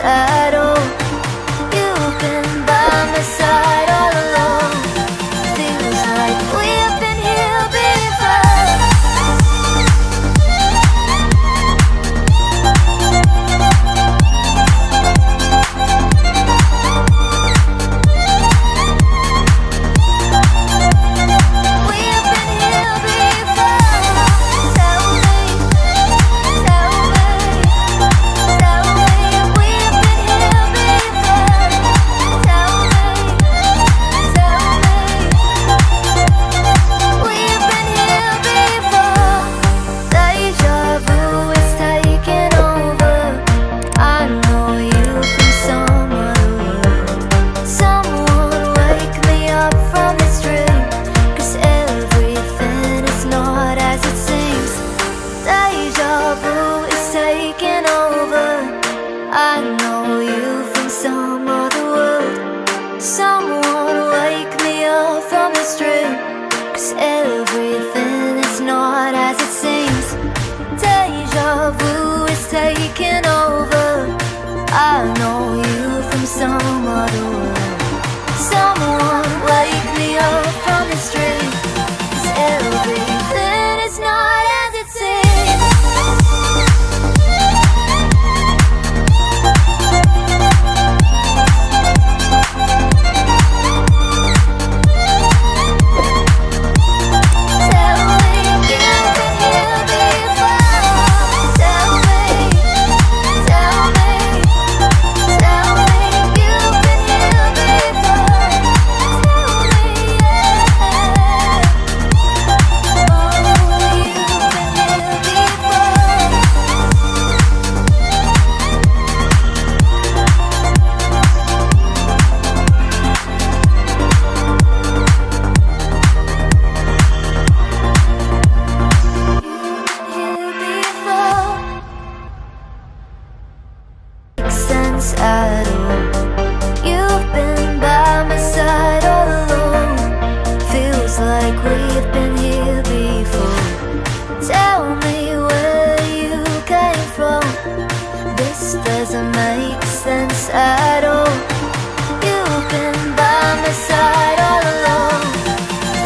at all. You've been by my side all along. Feels like we've been here before. We've been here before. Tell me, tell me, tell me if we've been here before. Tell me, we've been here before. Deja vu is taking over. I know you from some other world. Someone wake me up from this dream, 'cause everything is not as it seems. Deja vu is taking over. I know you from some other world. Someone wake me up from this dream, 'cause everything is not as it seems. Deja vu is taking over. I know you from some other world. Someone wake me up from this dream, 'cause everything is not as it seems. Tell me you've been here before. Tell me, tell me, tell me you've been here before. Tell me, yeah. Oh, you've been here before. Here before. Makes sense at all. You've been by my side all along. Feels like we've been here before. Tell me where you came from. This doesn't make sense at all. You've been by my side all along.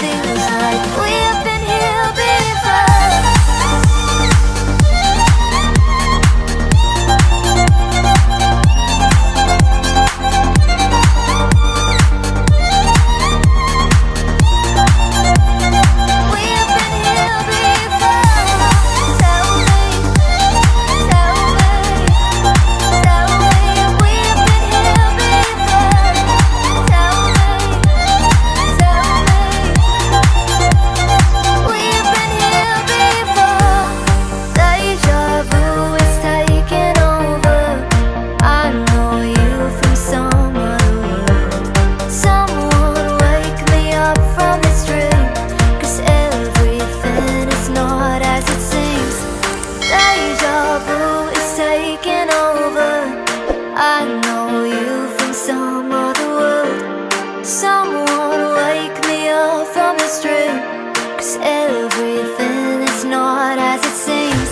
Feels like we've been here before. We've been here before. Tell me, tell me, tell me if we've been here before. Tell me, we've been here before. Deja vu is taking over. I know you from some other world. Someone wake me up from this dream, 'cause everything is not as it seems. Deja vu is taking over. I know you from some other world. Someone wake me up from this dream, 'cause everything is not as it seems.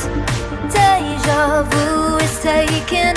Deja vu is taking